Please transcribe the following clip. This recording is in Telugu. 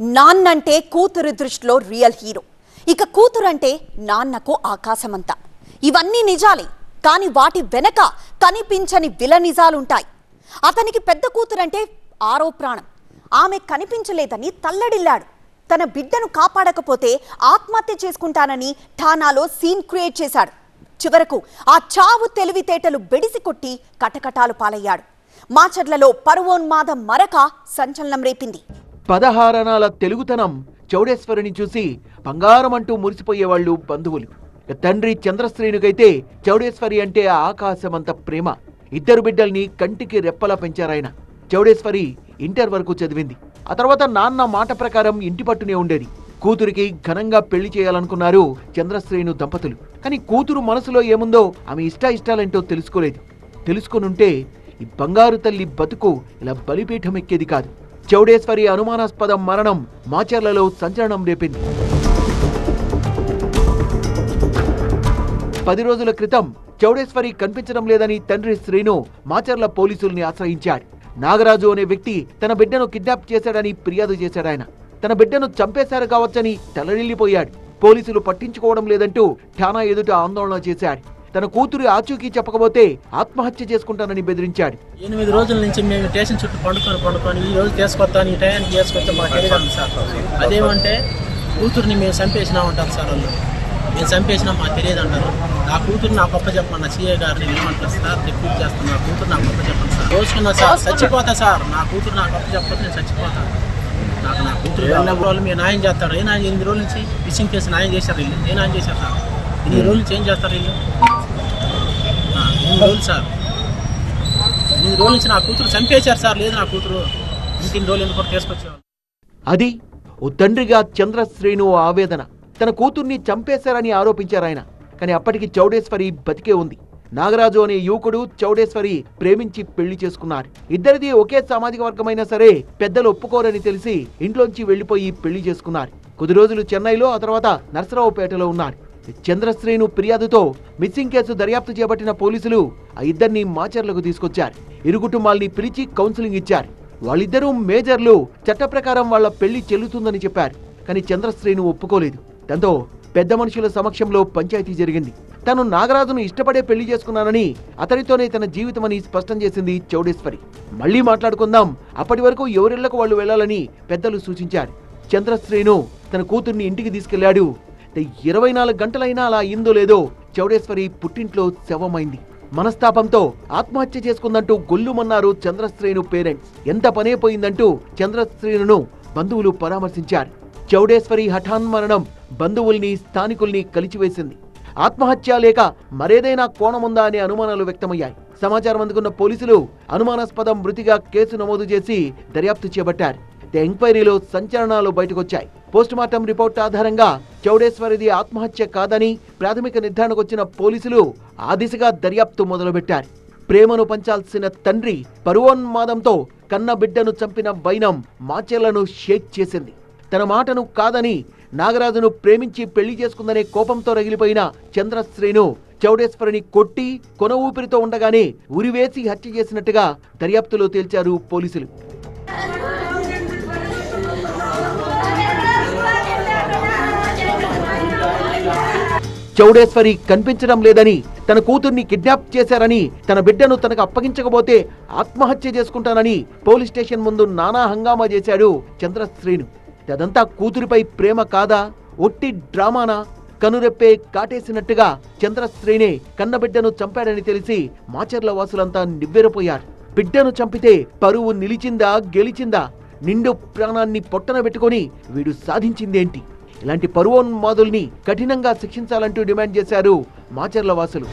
నాన్నంటే కూతురు దృష్టిలో రియల్ హీరో. ఇక కూతురంటే నాన్నకు ఆకాశమంతా. ఇవన్నీ నిజాలే, కానీ వాటి వెనక కనిపించని విల నిజాలుంటాయి. అతనికి పెద్ద కూతురంటే ఆరో ప్రాణం. ఆమె కనిపించలేదని తల్లడిల్లాడు. తన బిడ్డను కాపాడకపోతే ఆత్మహత్య చేసుకుంటానని ఠానాలో సీన్ క్రియేట్ చేశాడు. చివరకు ఆ చావు తెలివితేటలు బెడిసి కొట్టి కటకటాలు పాలయ్యాడు. మాచర్లలో పరువోన్మాద మరక సంచలనం రేపింది. 16 అనాల తెలుగుతనం చౌడేశ్వరిని చూసి బంగారమంటూ మురిసిపోయేవాళ్లు బంధువులు. తండ్రి చంద్రశ్రేణుకైతే చౌడేశ్వరి అంటే ఆకాశమంత ప్రేమ. ఇద్దరు బిడ్డల్ని కంటికి రెప్పలా పెంచారాయన. చౌడేశ్వరి ఇంటర్ వరకు చదివింది. ఆ తర్వాత నాన్న మాట ప్రకారం ఇంటి పట్టునే ఉండేది. కూతురికి ఘనంగా పెళ్లి చేయాలనుకున్నారు చంద్రశ్రేణు దంపతులు. కానీ కూతురు మనసులో ఏముందో ఆమె ఇష్టాలేంటో తెలుసుకొనుంటే ఈ బంగారు తల్లి బతుకు ఇలా బలిపీఠం ఎక్కేది కాదు. చౌడేశ్వరి అనుమానాస్పద మరణం మాచర్లలో సంచలనం రేపింది. 10 రోజుల క్రితం చౌడేశ్వరి కనిపించడం లేదని తండ్రి శ్రీను మాచర్ల పోలీసుల్ని ఆశ్రయించాడు. నాగరాజు అనే వ్యక్తి తన బిడ్డను కిడ్నాప్ చేశాడని ఫిర్యాదు చేశాడాయన. తన బిడ్డను చంపేశారు కావచ్చని తలడిల్లిపోయాడు. పోలీసులు పట్టించుకోవడం లేదంటూ ఠానా ఎదుట ఆందోళన చేశాడు. తన కూతురు ఆచూకీ చెప్పకపోతే ఆత్మహత్య చేసుకుంటానని బెదిరించాడు. 8 రోజుల నుంచి మేము స్టేషన్ చుట్టూ పండుకొని ఈ రోజు తీసుకొస్తాను, ఈ టైంకి చేసుకొస్తే మాకు తెలియదు సార్. అదేమంటే కూతుర్ని మేము చంపేసినా ఉంటాం సార్. వాళ్ళు మేము చంపేసినా మాకు తెలియదు అంటారు. నా కూతురు నాకు గొప్ప చెప్పండి, నా సీఏ గారిని ఏమంటారు సార్, రిక్రూట్ చేస్తాను, నా కూతురు నాకు గొప్ప చెప్పండి సార్. రోజుకున్నా సార్ చచ్చిపోతా సార్, నా కూతురు నాకు గొప్ప చెప్పకపోతే నేను చచ్చిపోతాను. నా కూతురు వాళ్ళు మీరు న్యాయం చేస్తారు. 8 రోజుల నుంచి మిస్సింగ్ కేసు న్యాయం చేశారు వీళ్ళు. ఏ న్యాయం చేశారు సార్? 8 రోజుల నుంచి ఏం చేస్తారు వీళ్ళు? 8 రోజులు సార్, 8 రోజుల నుంచి నా కూతురు చంపేశారు సార్. లేదు నా కూతురు ఇంటిని రోజులు ఎందుకు తీసుకొచ్చేవాళ్ళు. అది ఓ తండ్రిగా చంద్రశ్రేణు ఆవేదన. తన కూతుర్ని చంపేశారని ఆరోపించారాయన. కానీ అప్పటికి చౌడేశ్వరి బతికే ఉంది. నాగరాజు అనే యువకుడు చౌడేశ్వరి ప్రేమించి పెళ్లి చేసుకున్నారు. ఇద్దరిది ఒకే సామాజిక వర్గమైనా సరే పెద్దలు ఒప్పుకోరని తెలిసి ఇంట్లోంచి వెళ్లిపోయి పెళ్లి చేసుకున్నారు. కొద్ది రోజులు చెన్నైలో, ఆ తర్వాత నరసరావుపేటలో ఉన్నారు. చంద్రశ్రేణు ఫిర్యాదుతో మిస్సింగ్ కేసు దర్యాప్తు చేపట్టిన పోలీసులు ఆ ఇద్దరిని మాచర్లకు తీసుకొచ్చారు. ఇరు కుటుంబాల్ని పిలిచి కౌన్సిలింగ్ ఇచ్చారు. వాళ్ళిద్దరూ మేజర్లు, చట్ట ప్రకారం వాళ్ల పెళ్లి చెల్లుతుందని చెప్పారు. కానీ చంద్రశ్రేణు ఒప్పుకోలేదు. దాంతో పెద్ద మనుషుల సమక్షంలో పంచాయతీ జరిగింది. తాను నాగరాజును ఇష్టపడే పెళ్లి చేసుకున్నానని, అతనితోనే తన జీవితమని స్పష్టం చేసింది చౌడేశ్వరి. మళ్లీ మాట్లాడుకుందాం, అప్పటి వరకు ఎవరిళ్లకు వాళ్ళు వెళ్లాలని పెద్దలు సూచించారు. చంద్రశ్రేణు తన కూతుర్ని ఇంటికి తీసుకెళ్లాడు. 24 గంటలైనా అలా అయిందో లేదో చౌడేశ్వరి పుట్టింట్లో శవమైంది. మనస్తాపంతో ఆత్మహత్య చేసుకుందంటూ గొల్లుమన్నారు చంద్రశ్రేణు పేరెంట్స్. ఎంత పనైపోయిందంటూ చంద్రశ్రేణును బంధువులు పరామర్శించారు. చౌడేశ్వరి హఠాన్మరణం బంధువుల్ని, స్థానికుల్ని కలిచివేసింది. ఆత్మహత్య లేక మరేదైనా కోణముందా అనే అనుమానాలు వ్యక్తమయ్యాయి. సమాచారం అందుకున్న పోలీసులు అనుమానాస్పద మృతిగా కేసు నమోదు చేసి దర్యాప్తు చేపట్టారు. ఎంక్వైరీలో సంచలనాలు బయటకొచ్చాయి. పోస్టుమార్టం రిపోర్ట్ ఆధారంగా చౌడేశ్వరిది ఆత్మహత్య కాదని ప్రాథమిక నిర్ధారణకొచ్చిన పోలీసులు ఆ దిశగా దర్యాప్తు మొదలుపెట్టారు. ప్రేమను పంచాల్సిన తండ్రి పరువోన్మాదంతో కన్న బిడ్డను చంపిన వైనం మాచెలను షేక్ చేసింది. తన మాటను కాదని నాగరాజును ప్రేమించి పెళ్లి చేసుకుందనే కోపంతో రగిలిపోయిన చంద్రశ్రేణు చౌడేశ్వరిని కొట్టి కొన ఊపిరితో ఉండగానే ఉరివేసి హత్య చేసినట్టుగా దర్యాప్తులో తేల్చారు పోలీసులు. చౌడేశ్వరి కనిపించడం లేదని, తన కూతుర్ని కిడ్నాప్ చేశారని, తన బిడ్డను తనకు అప్పగించకపోతే ఆత్మహత్య చేసుకుంటానని పోలీస్ స్టేషన్ ముందు నానా హంగామా చేశాడు చంద్రశ్రేణు. అదంతా కూతురిపై ప్రేమ కాదా, ఒట్టి డ్రామానా? కనురెప్పే కాటేసినట్టుగా చంద్రశ్రేణే కన్నబిడ్డను చంపాడని తెలిసి మాచర్ల వాసులంతా నివ్వెరపోయారు. బిడ్డను చంపితే పరువు నిలిచిందా, గెలిచిందా? నిండు ప్రాణాన్ని పొట్టన పెట్టుకొని వీడు సాధించిందేంటి? ఇలాంటి పరువోన్మాదుల్ని కఠినంగా శిక్షించాలంటూ డిమాండ్ చేశారు మాచర్ల వాసులు.